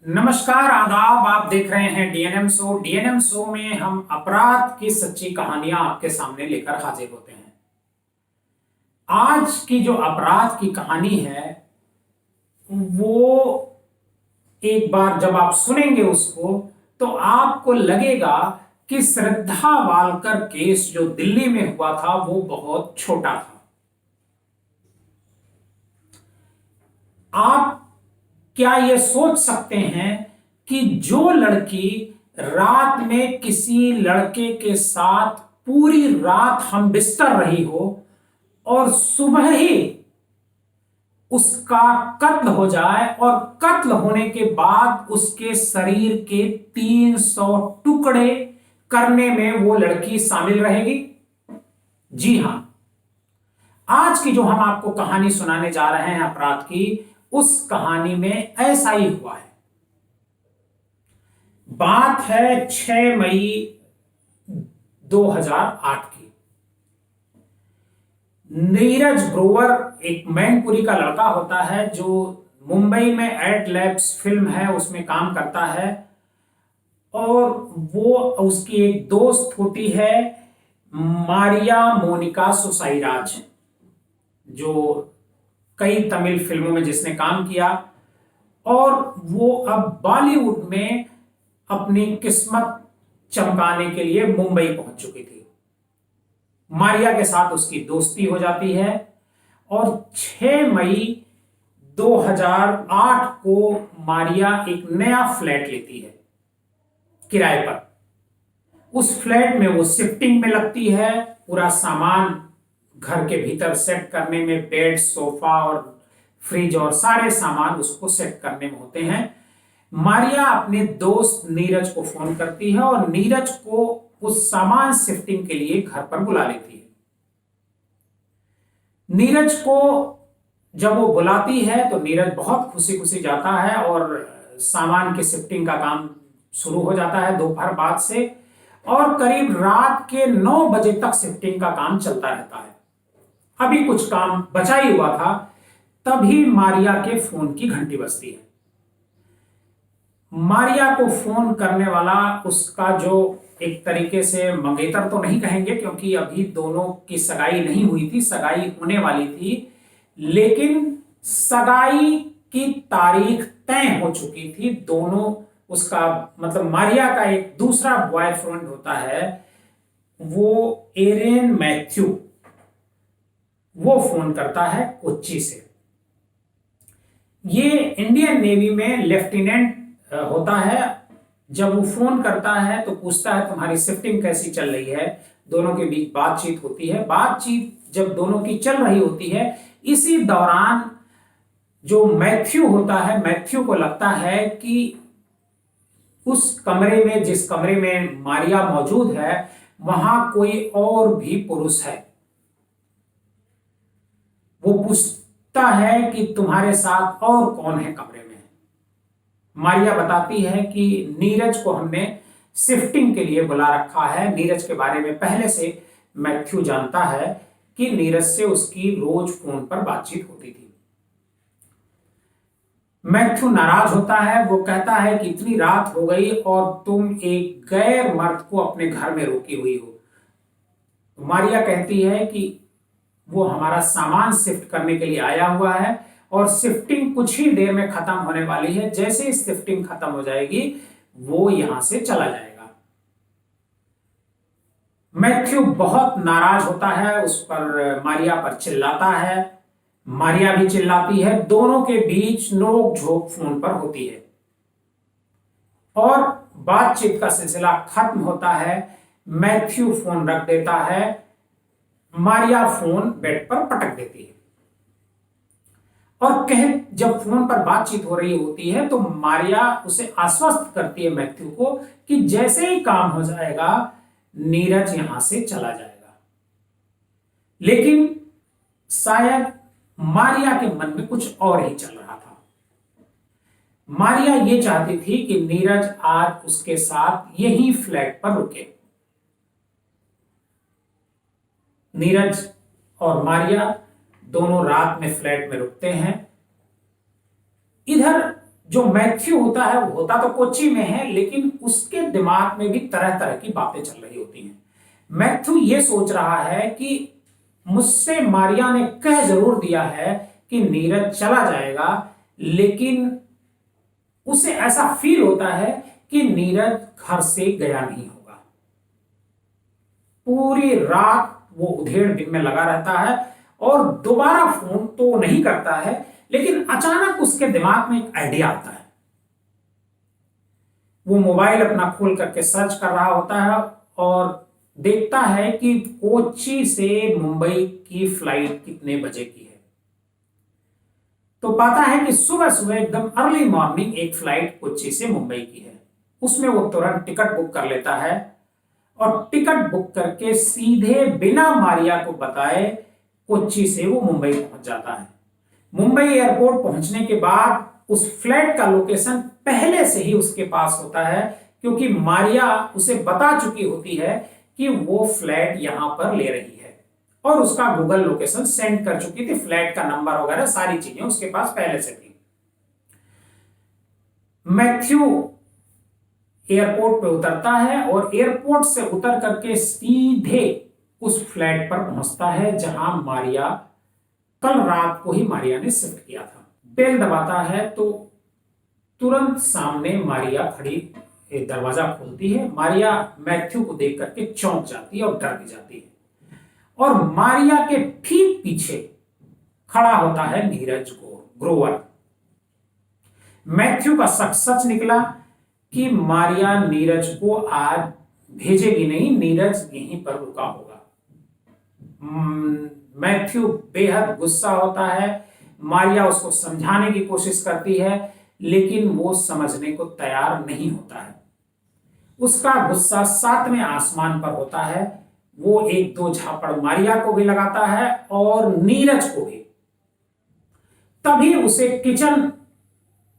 नमस्कार आदाब। आप देख रहे हैं डीएनएम शो। डीएनएम शो में हम अपराध की सच्ची कहानियां आपके सामने लेकर हाजिर होते हैं। आज की जो अपराध की कहानी है वो एक बार जब आप सुनेंगे उसको तो आपको लगेगा कि श्रद्धा वालकर केस जो दिल्ली में हुआ था वो बहुत छोटा था। आप क्या ये सोच सकते हैं कि जो लड़की रात में किसी लड़के के साथ पूरी रात हम बिस्तर रही हो और सुबह ही उसका कत्ल हो जाए और कत्ल होने के बाद उसके शरीर के 300 टुकड़े करने में वो लड़की शामिल रहेगी? जी हां, आज की जो हम आपको कहानी सुनाने जा रहे हैं अपराध की, उस कहानी में ऐसा ही हुआ है। बात है 6 मई 2008 की। नीरज ग्रोवर एक मैनपुरी का लड़का होता है जो मुंबई में एट लैब्स फिल्म है उसमें काम करता है। और वो उसकी एक दोस्त होती है मारिया मोनिका सुसाइराज, जो कई तमिल फिल्मों में जिसने काम किया और वो अब बॉलीवुड में अपनी किस्मत चमकाने के लिए मुंबई पहुंच चुकी थी। मारिया के साथ उसकी दोस्ती हो जाती है और 6 मई 2008 को मारिया एक नया फ्लैट लेती है किराए पर। उस फ्लैट में वो शिफ्टिंग में लगती है। पूरा सामान घर के भीतर सेट करने में, बेड, सोफा और फ्रिज और सारे सामान उसको सेट करने में होते हैं। मारिया अपने दोस्त नीरज को फोन करती है और नीरज को उस सामान शिफ्टिंग के लिए घर पर बुला लेती है। नीरज को जब वो बुलाती है तो नीरज बहुत खुशी खुशी जाता है और सामान की शिफ्टिंग का काम शुरू हो जाता है दोपहर बाद से, और करीब रात के 9 बजे तक शिफ्टिंग का काम चलता रहता है। अभी कुछ काम बचा ही हुआ था, तभी मारिया के फोन की घंटी बजती है। मारिया को फोन करने वाला उसका जो एक तरीके से मंगेतर तो नहीं कहेंगे क्योंकि अभी दोनों की सगाई नहीं हुई थी, सगाई होने वाली थी, लेकिन सगाई की तारीख तय हो चुकी थी। दोनों, उसका मतलब मारिया का एक दूसरा बॉयफ्रेंड होता है वो एरेन मैथ्यू, वो फोन करता है कोच्चि से। ये इंडियन नेवी में लेफ्टिनेंट होता है। जब वो फोन करता है तो पूछता है तुम्हारी शिफ्टिंग कैसी चल रही है। दोनों के बीच बातचीत होती है। बातचीत जब दोनों की चल रही होती है, इसी दौरान जो मैथ्यू होता है, मैथ्यू को लगता है कि उस कमरे में, जिस कमरे में मारिया मौजूद है, वहां कोई और भी पुरुष है। वो पूछता है कि तुम्हारे साथ और कौन है कमरे में। मारिया बताती है कि नीरज को हमने शिफ्टिंग के लिए बुला रखा है। नीरज के बारे में पहले से मैथ्यू जानता है कि नीरज से उसकी रोज फोन पर बातचीत होती थी। मैथ्यू नाराज होता है। वो कहता है कि इतनी रात हो गई और तुम एक गैर मर्द को अपने घर में रोकी हुई हो। तो मारिया कहती है कि वो हमारा सामान शिफ्ट करने के लिए आया हुआ है और शिफ्टिंग कुछ ही देर में खत्म होने वाली है। जैसे ही शिफ्टिंग खत्म हो जाएगी वो यहां से चला जाएगा। मैथ्यू बहुत नाराज होता है, उस पर, मारिया पर चिल्लाता है। मारिया भी चिल्लाती है। दोनों के बीच नोक झोंक फोन पर होती है और बातचीत का सिलसिला खत्म होता है। मैथ्यू फोन रख देता है। मारिया फोन बेड पर पटक देती है और जब फोन पर बातचीत हो रही होती है तो मारिया उसे आश्वस्त करती है मैथ्यू को कि जैसे ही काम हो जाएगा नीरज यहां से चला जाएगा। लेकिन शायद मारिया के मन में कुछ और ही चल रहा था। मारिया ये चाहती थी कि नीरज आज उसके साथ यही फ्लैट पर रुके। नीरज और मारिया दोनों रात में फ्लैट में रुकते हैं। इधर जो मैथ्यू होता है वो होता तो कोच्चि में है, लेकिन उसके दिमाग में भी तरह तरह की बातें चल रही होती हैं। मैथ्यू ये सोच रहा है कि मुझसे मारिया ने कह जरूर दिया है कि नीरज चला जाएगा, लेकिन उसे ऐसा फील होता है कि नीरज घर से गया नहीं होगा। पूरी रात वो उधेड़ दिन में लगा रहता है और दोबारा फोन तो नहीं करता है, लेकिन अचानक उसके दिमाग में एक आइडिया आता है। वो मोबाइल अपना खोल करके सर्च कर रहा होता है और देखता है कि कोच्चि से मुंबई की फ्लाइट कितने बजे की है। तो पाता है कि सुबह सुबह एकदम अर्ली मॉर्निंग एक फ्लाइट कोच्चि से मुंबई की है। उसमें वो तुरंत टिकट बुक कर लेता है और टिकट बुक करके सीधे बिना मारिया को बताए कोच्चि से वो मुंबई पहुंच जाता है। मुंबई एयरपोर्ट पहुंचने के बाद उस फ्लैट का लोकेशन पहले से ही उसके पास होता है, क्योंकि मारिया उसे बता चुकी होती है कि वो फ्लैट यहां पर ले रही है और उसका गूगल लोकेशन सेंड कर चुकी थी। फ्लैट का नंबर वगैरह सारी चीजें उसके पास पहले से थी। मैथ्यू एयरपोर्ट पे उतरता है और एयरपोर्ट से उतर करके सीधे उस फ्लैट पर पहुंचता है जहां मारिया कल रात को ही मारिया ने शिफ्ट किया था। बेल दबाता है तो तुरंत सामने मारिया खड़ी दरवाजा खोलती है। मारिया मैथ्यू को देख करके चौंक जाती है और डर भी जाती है और मारिया के ठीक पीछे खड़ा होता है नीरज ग्रोवर। मैथ्यू का शक सच निकला कि मारिया नीरज को आज भेजेगी नहीं, नीरज यहीं पर रुका होगा। मैथ्यू बेहद गुस्सा होता है। मारिया उसको समझाने की कोशिश करती है, लेकिन वो समझने को तैयार नहीं होता है। उसका गुस्सा सातवें आसमान पर होता है। वो एक दो झापड़ मारिया को भी लगाता है और नीरज को भी। तभी उसे किचन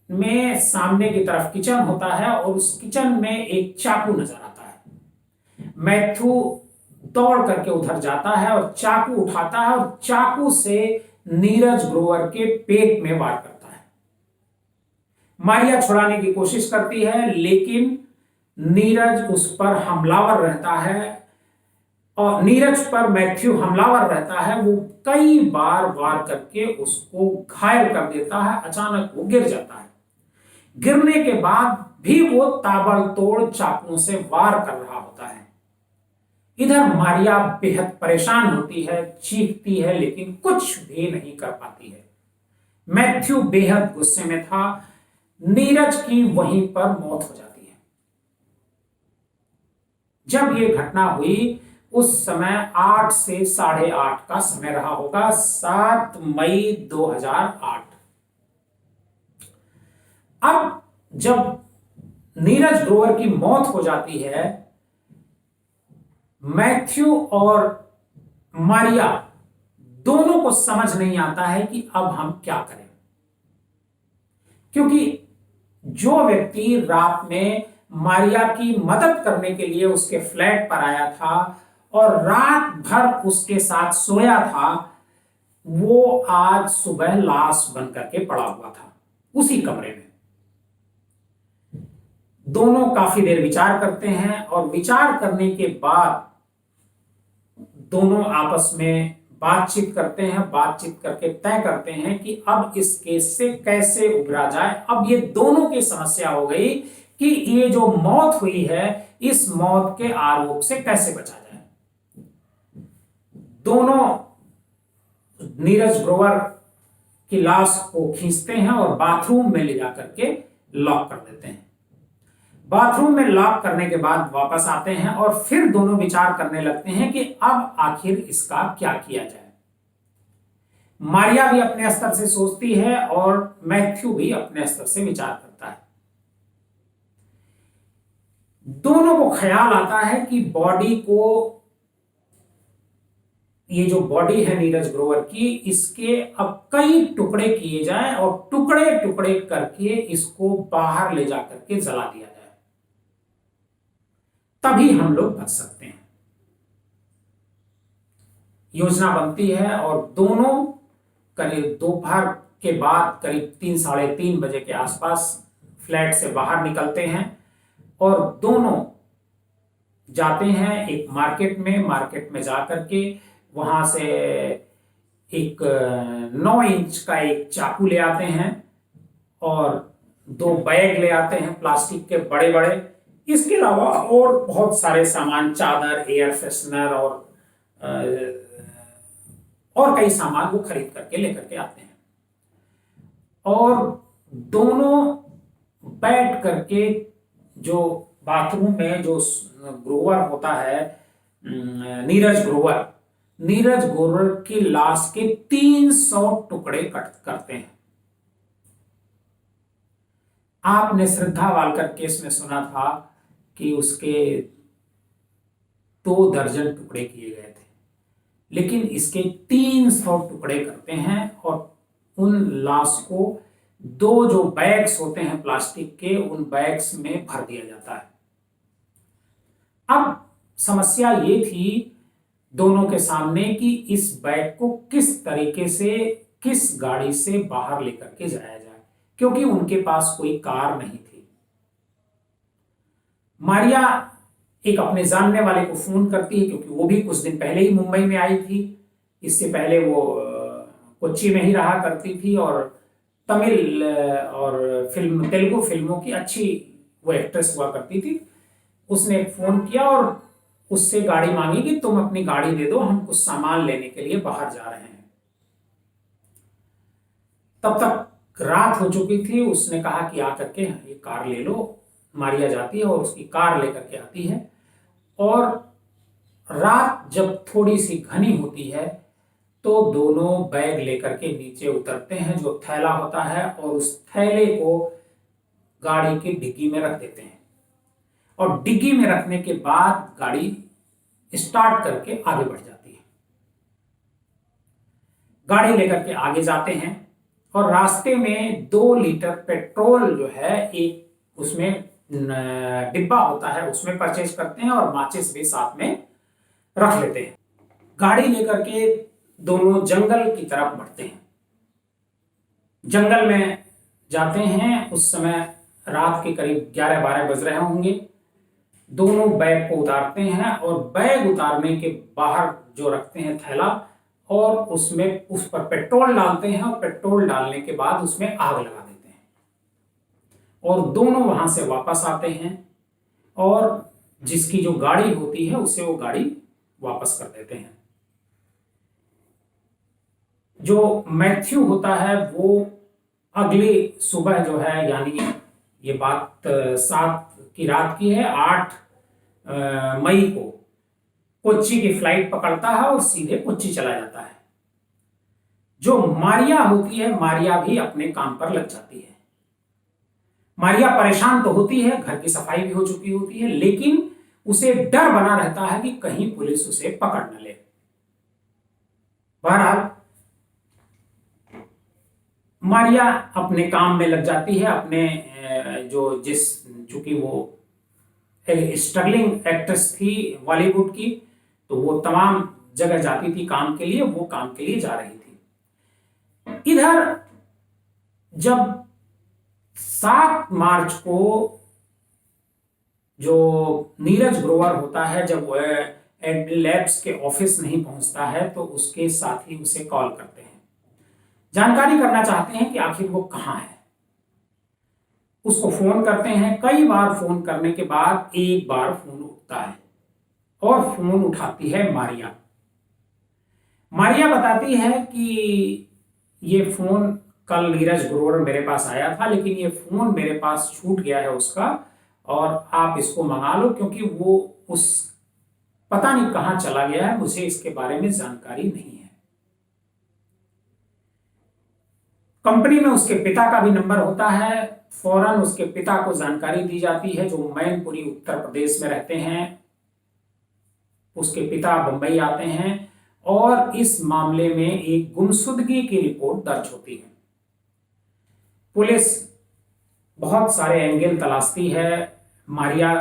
में, सामने की तरफ किचन होता है और उस किचन में एक चाकू नजर आता है। मैथ्यू दौड़ करके उधर जाता है और चाकू उठाता है और चाकू से नीरज ग्रोवर के पेट में वार करता है। मारिया छुड़ाने की कोशिश करती है, लेकिन नीरज उस पर हमलावर रहता है और नीरज पर मैथ्यू हमलावर रहता है। वो कई बार वार करके उसको घायल कर देता है। अचानक वो गिर जाता है। गिरने के बाद भी वो ताबड़तोड़ चाकुओं से वार कर रहा होता है। इधर मारिया बेहद परेशान होती है, चीखती है, लेकिन कुछ भी नहीं कर पाती है। मैथ्यू बेहद गुस्से में था। नीरज की वहीं पर मौत हो जाती है। जब यह घटना हुई उस समय 8 से 8:30 का समय रहा होगा, 7 मई 2008। अब जब नीरज ग्रोवर की मौत हो जाती है, मैथ्यू और मारिया दोनों को समझ नहीं आता है कि अब हम क्या करें, क्योंकि जो व्यक्ति रात में मारिया की मदद करने के लिए उसके फ्लैट पर आया था और रात भर उसके साथ सोया था, वो आज सुबह लाश बनकर के पड़ा हुआ था उसी कमरे में। दोनों काफी देर विचार करते हैं और विचार करने के बाद दोनों आपस में बातचीत करते हैं। बातचीत करके तय करते हैं कि अब इस केस से कैसे उबरा जाए। अब ये दोनों की समस्या हो गई कि ये जो मौत हुई है, इस मौत के आरोप से कैसे बचा जाए। दोनों नीरज ग्रोवर की लाश को खींचते हैं और बाथरूम में ले जाकर के लॉक कर देते हैं। बाथरूम में लॉक करने के बाद वापस आते हैं और फिर दोनों विचार करने लगते हैं कि अब आखिर इसका क्या किया जाए। मारिया भी अपने स्तर से सोचती है और मैथ्यू भी अपने स्तर से विचार करता है। दोनों को ख्याल आता है कि बॉडी को, ये जो बॉडी है नीरज ग्रोवर की, इसके अब कई टुकड़े किए जाएं और टुकड़े टुकड़े करके इसको बाहर ले जाकर के जला दिया जाए, तभी हम लोग बच सकते हैं। योजना बनती है और दोनों करीब दोपहर के बाद करीब 3 साढ़े 3 बजे के आसपास फ्लैट से बाहर निकलते हैं और दोनों जाते हैं एक मार्केट में जा करके वहां से एक 9 इंच का एक चाकू ले आते हैं और 2 बैग ले आते हैं प्लास्टिक के बड़े बड़े। इसके अलावा और बहुत सारे सामान, चादर, एयर फ्रेशनर और कई सामान वो खरीद करके लेकर के आते हैं और दोनों बैठ करके जो बाथरूम में जो ग्रोवर होता है, नीरज ग्रोवर की लाश के 300 टुकड़े करते हैं। आपने श्रद्धा वालकर केस में सुना था कि उसके 2 दर्जन टुकड़े किए गए थे, लेकिन इसके 300 टुकड़े करते हैं और उन लाश को 2 जो बैग्स होते हैं प्लास्टिक के, उन बैग्स में भर दिया जाता है। अब समस्या ये थी दोनों के सामने कि इस बैग को किस तरीके से, किस गाड़ी से बाहर लेकर के जाया जाए, क्योंकि उनके पास कोई कार नहीं थी। मारिया एक अपने जानने वाले को फोन करती है, क्योंकि वो भी कुछ दिन पहले ही मुंबई में आई थी। इससे पहले वो कोच्चि में ही रहा करती थी और तमिल और तेलुगु फिल्मों की अच्छी वो एक्ट्रेस हुआ करती थी। उसने एक फोन किया और उससे गाड़ी मांगी कि तुम अपनी गाड़ी दे दो, हम कुछ सामान लेने के लिए बाहर जा रहे हैं। तब तक रात हो चुकी थी। उसने कहा कि आकर के ये कार ले लो। मारिया जाती है और उसकी कार लेकर के आती है और रात जब थोड़ी सी घनी होती है तो दोनों बैग लेकर के नीचे उतरते हैं, जो थैला होता है, और उस थैले को गाड़ी की डिग्गी में रख देते हैं और डिग्गी में रखने के बाद गाड़ी स्टार्ट करके आगे बढ़ जाती है। गाड़ी लेकर के आगे जाते हैं और रास्ते में 2 लीटर पेट्रोल जो है एक उसमें डिब्बा होता है, उसमें परचेज करते हैं और माचिस भी साथ में रख लेते हैं। गाड़ी लेकर के दोनों जंगल की तरफ बढ़ते हैं। जंगल में जाते हैं, उस समय रात के करीब 11-12 बज रहे होंगे। दोनों बैग को उतारते हैं और बैग उतारने के बाहर जो रखते हैं थैला, और उसमें उस पर पेट्रोल डालते हैं और पेट्रोल डालने के बाद उसमें आग लगा देते हैं और दोनों वहां से वापस आते हैं और जिसकी जो गाड़ी होती है उसे वो गाड़ी वापस कर देते हैं। जो मैथ्यू होता है वो अगली सुबह जो है, यानी ये बात 7 की रात की है, 8 मई को कोच्चि की फ्लाइट पकड़ता है और सीधे कोच्चि चला जाता है। जो मारिया होती है, मारिया भी अपने काम पर लग जाती है। मारिया परेशान तो होती है, घर की सफाई भी हो चुकी होती है, लेकिन उसे डर बना रहता है कि कहीं पुलिस उसे पकड़ न ले। बहरहाल मारिया अपने काम में लग जाती है, अपने चूंकि वो स्ट्रगलिंग एक्ट्रेस थी बॉलीवुड की, तो वो तमाम जगह जाती थी काम के लिए, वो काम के लिए जा रही थी। इधर जब 7 मार्च को जो नीरज ग्रोवर होता है, जब वह एडलैब्स के ऑफिस नहीं पहुंचता है तो उसके साथी उसे कॉल करते हैं, जानकारी करना चाहते हैं कि आखिर वो कहां है। उसको फोन करते हैं। कई बार फोन करने के बाद एक बार फोन उठता है और फोन उठाती है मारिया। मारिया बताती है कि ये फोन कल नीरज ग्रोवर मेरे पास आया था, लेकिन ये फोन मेरे पास छूट गया है उसका, और आप इसको मंगा लो, क्योंकि वो उस पता नहीं कहां चला गया है, मुझे इसके बारे में जानकारी नहीं है। कंपनी में उसके पिता का भी नंबर होता है। फौरन उसके पिता को जानकारी दी जाती है, जो मैनपुरी उत्तर प्रदेश में रहते हैं। उसके पिता बंबई आते हैं और इस मामले में एक गुमशुदगी की रिपोर्ट दर्ज होती है। पुलिस बहुत सारे एंगल तलाशती है। मारिया,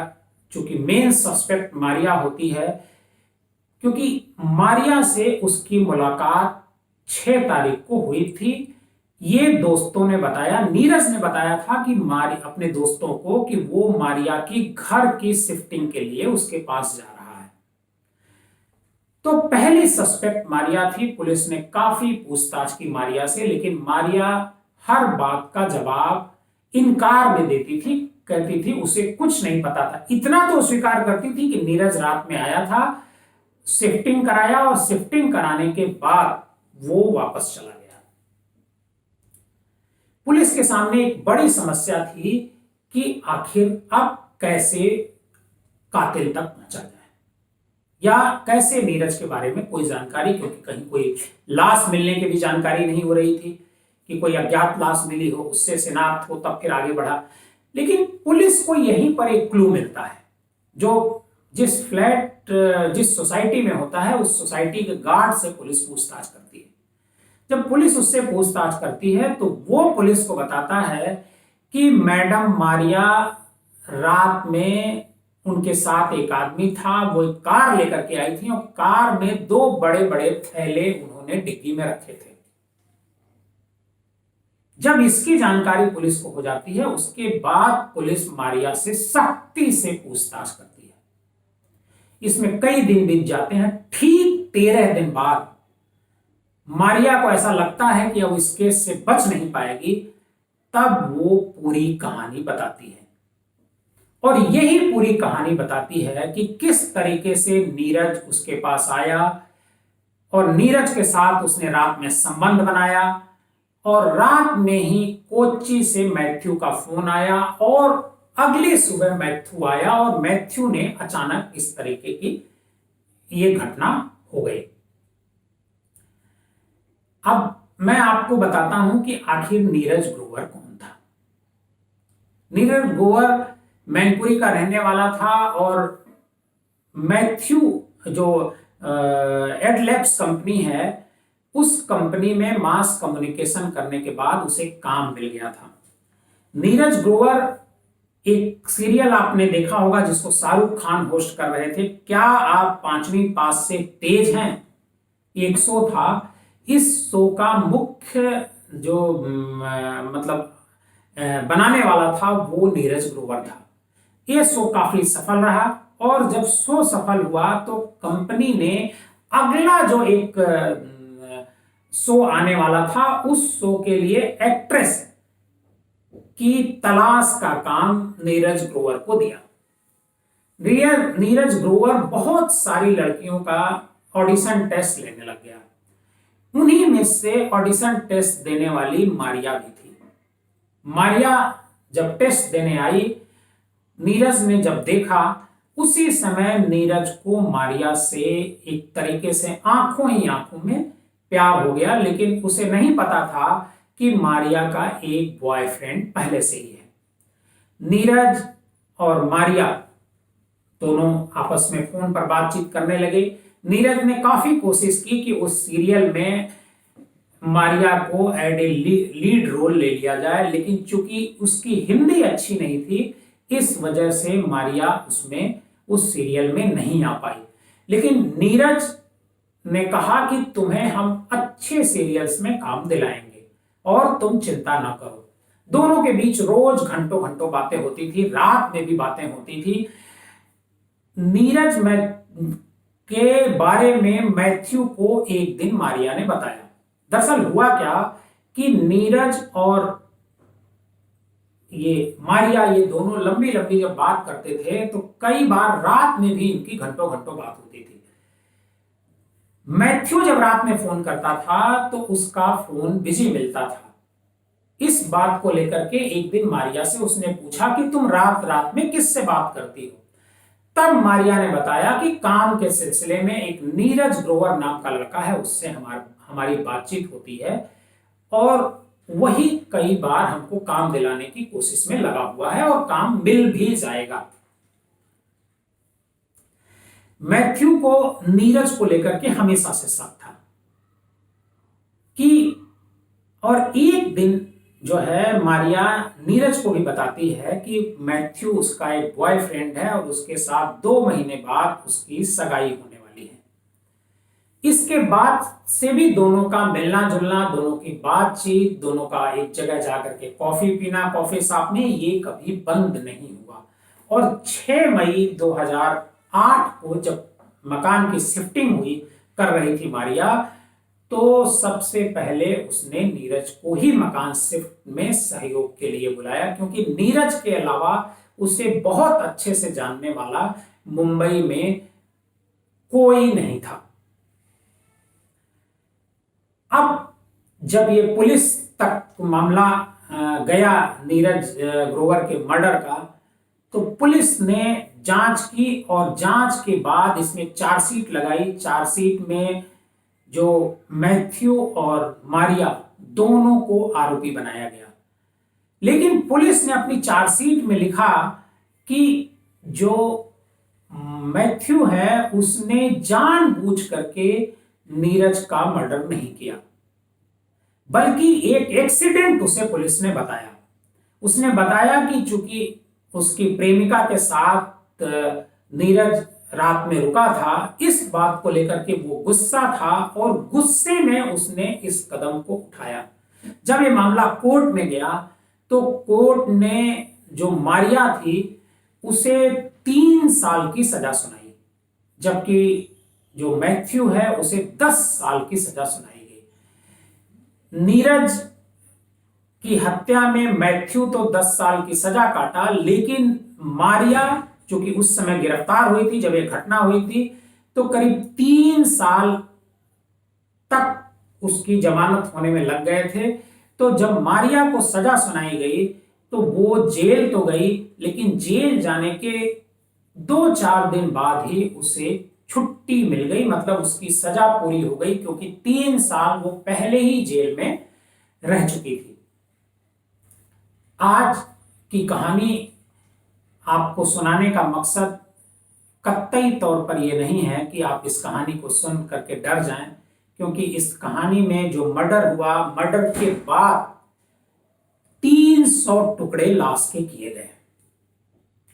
चूंकि मेन सस्पेक्ट मारिया होती है, क्योंकि मारिया से उसकी मुलाकात 6 तारीख को हुई थी। ये दोस्तों ने बताया, नीरज ने बताया था कि अपने दोस्तों को कि वो मारिया की घर की शिफ्टिंग के लिए उसके पास जा रहा है। तो पहली सस्पेक्ट मारिया थी। पुलिस ने काफी पूछताछ की मारिया से, लेकिन मारिया हर बात का जवाब इनकार में देती थी, कहती थी उसे कुछ नहीं पता था। इतना तो स्वीकार करती थी कि नीरज रात में आया था, शिफ्टिंग कराया और शिफ्टिंग कराने के बाद वो वापस चला गया। पुलिस के सामने एक बड़ी समस्या थी कि आखिर अब कैसे कातिल तक पहुंचा जाए, या कैसे नीरज के बारे में कोई जानकारी, क्योंकि कहीं कोई लाश मिलने की भी जानकारी नहीं हो रही थी कि कोई अज्ञात लाश मिली हो, उससे शिनाख्त हो तब फिर आगे बढ़ा। लेकिन पुलिस को यहीं पर एक क्लू मिलता है, जो जिस फ्लैट जिस सोसाइटी में होता है उस सोसाइटी के गार्ड से पुलिस पूछताछ करती है। जब पुलिस उससे पूछताछ करती है तो वो पुलिस को बताता है कि मैडम मारिया रात में उनके साथ एक आदमी था, वो एक कार लेकर के आई थी और कार में 2 बड़े बड़े थैले उन्होंने डिग्गी में रखे थे। जब इसकी जानकारी पुलिस को हो जाती है, उसके बाद पुलिस मारिया से सख्ती से पूछताछ करती है। इसमें कई दिन बीत जाते हैं। ठीक 13 दिन बाद मारिया को ऐसा लगता है कि अब इस केस से बच नहीं पाएगी, तब वो पूरी कहानी बताती है। और यही पूरी कहानी बताती है कि किस तरीके से नीरज उसके पास आया और नीरज के साथ उसने रात में संबंध बनाया, और रात में ही कोच्चि से मैथ्यू का फोन आया और अगली सुबह मैथ्यू आया और मैथ्यू ने अचानक इस तरीके की ये घटना हो गई। अब मैं आपको बताता हूं कि आखिर नीरज ग्रोवर कौन था। नीरज ग्रोवर मैनपुरी का रहने वाला था और मैथ्यू जो एडलैब्स कंपनी है, उस कंपनी में मास कम्युनिकेशन करने के बाद उसे काम मिल गया था। नीरज ग्रोवर, एक सीरियल आपने देखा होगा जिसको शाहरुख खान होस्ट कर रहे थे, क्या आप 5वीं पास से तेज हैं, एक शो था। इस शो का मुख्य जो मतलब बनाने वाला था वो नीरज ग्रोवर था। ये शो काफी सफल रहा और जब शो सफल हुआ तो कंपनी ने अगला जो एक शो आने वाला था, उस शो के लिए एक्ट्रेस की तलाश का काम नीरज ग्रोवर को दिया। नीरज ग्रोवर बहुत सारी लड़कियों का ऑडिशन टेस्ट लेने लग गया। उन्हीं में से ऑडिशन टेस्ट देने वाली मारिया भी थी। मारिया जब टेस्ट देने आई, नीरज ने जब देखा, उसी समय नीरज को मारिया से एक तरीके से आंखों ही आंखों में प्यार हो गया। लेकिन उसे नहीं पता था कि मारिया का एक बॉयफ्रेंड पहले से ही है। नीरज और मारिया दोनों आपस में फोन पर बातचीत करने लगे। नीरज ने काफी कोशिश की कि उस सीरियल में मारिया को एड ए लीड रोल ले लिया जाए, लेकिन चूंकि उसकी हिंदी अच्छी नहीं थी, इस वजह से मारिया उसमें उस सीरियल में नहीं आ पाई। लेकिन नीरज ने कहा कि तुम्हें हम अच्छे सीरियल्स में काम दिलाएंगे और तुम चिंता ना करो। दोनों के बीच रोज घंटों घंटों बातें होती थी, रात में भी बातें होती थी। नीरज के बारे में मैथ्यू को एक दिन मारिया ने बताया। दरअसल हुआ क्या कि नीरज और ये मारिया, ये दोनों लंबी लंबी जब बात करते थे तो कई बार रात में भी इनकी घंटों घंटों बात होती थी। मैथ्यू जब रात में फोन करता था तो उसका फोन बिजी मिलता था। इस बात को लेकर के एक दिन मारिया से उसने पूछा कि तुम रात रात में किससे बात करती हो। तब मारिया ने बताया कि काम के सिलसिले में एक नीरज ग्रोवर नाम का लड़का है, उससे हमारी बातचीत होती है और वही कई बार हमको काम दिलाने की कोशिश में लगा हुआ है और काम मिल भी जाएगा। मैथ्यू को नीरज को लेकर के हमेशा से शक था कि, और एक दिन जो है मारिया नीरज को भी बताती है कि मैथ्यू उसका एक बॉयफ्रेंड है और उसके साथ 2 महीने बाद उसकी सगाई होने वाली है। इसके बाद से भी दोनों का मिलना जुलना, दोनों की बातचीत, दोनों का एक जगह जाकर के कॉफी पीना कॉफी शॉप में, ये कभी बंद नहीं हुआ। और 6 मई 2008 को जब मकान की शिफ्टिंग हुई कर रही थी मारिया, तो सबसे पहले उसने नीरज को ही मकान शिफ्ट में सहयोग के लिए बुलाया, क्योंकि नीरज के अलावा उसे बहुत अच्छे से जानने वाला मुंबई में कोई नहीं था। अब जब ये पुलिस तक मामला गया नीरज ग्रोवर के मर्डर का, तो पुलिस ने जांच की और जांच के बाद इसमें चार्जशीट लगाई। चार्जशीट में जो मैथ्यू और मारिया दोनों को आरोपी बनाया गया। लेकिन पुलिस ने अपनी चार्जशीट में लिखा कि जो मैथ्यू है उसने जानबूझ करके नीरज का मर्डर नहीं किया, बल्कि एक एक्सीडेंट उसे पुलिस ने बताया। उसने बताया कि चूंकि उसकी प्रेमिका के साथ नीरज रात में रुका था, इस बात को लेकर के वो गुस्सा था और गुस्से में उसने इस कदम को उठाया। जब ये मामला कोर्ट में गया तो कोर्ट ने जो मारिया थी उसे 3 साल की सजा सुनाई, जबकि जो मैथ्यू है उसे 10 साल की सजा सुनाई गई। नीरज की हत्या में मैथ्यू तो 10 साल की सजा काटा, लेकिन मारिया चूंकि उस समय गिरफ्तार हुई थी जब यह घटना हुई थी, तो करीब 3 साल तक उसकी जमानत होने में लग गए थे। तो जब मारिया को सजा सुनाई गई तो वो जेल तो गई, लेकिन जेल जाने के 2-4 दिन बाद ही उसे छुट्टी मिल गई, मतलब उसकी सजा पूरी हो गई, क्योंकि 3 साल वो पहले ही जेल में रह चुकी थी। आज की कहानी आपको सुनाने का मकसद कतई तौर पर यह नहीं है कि आप इस कहानी को सुन करके डर जाएं, क्योंकि इस कहानी में जो मर्डर हुआ, मर्डर के बाद 300 टुकड़े लाश के किए गए।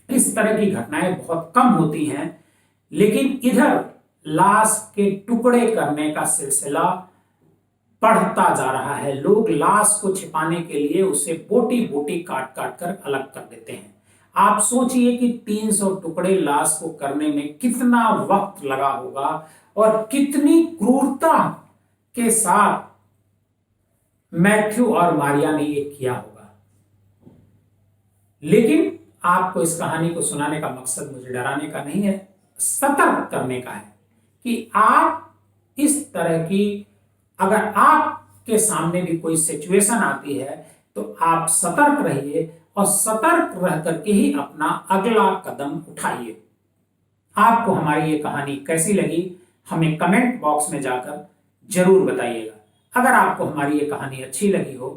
इस तरह की घटनाएं बहुत कम होती हैं, लेकिन इधर लाश के टुकड़े करने का सिलसिला बढ़ता जा रहा है। लोग लाश को छिपाने के लिए उसे बोटी बोटी काट काट कर अलग कर देते हैं। आप सोचिए कि 300 टुकड़े लाश को करने में कितना वक्त लगा होगा और कितनी क्रूरता के साथ मैथ्यू और मारिया ने ये किया होगा। लेकिन आपको इस कहानी को सुनाने का मकसद मुझे डराने का नहीं है, सतर्क करने का है कि आप इस तरह की, अगर आपके सामने भी कोई सिचुएशन आती है तो आप सतर्क रहिए और सतर्क रह करके ही अपना अगला कदम उठाइए। आपको हमारी ये कहानी कैसी लगी हमें कमेंट बॉक्स में जाकर जरूर बताइएगा। अगर आपको हमारी ये कहानी अच्छी लगी हो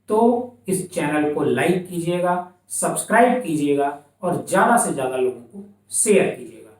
तो इस चैनल को लाइक कीजिएगा, सब्सक्राइब कीजिएगा और ज्यादा से ज्यादा लोगों को शेयर कीजिएगा।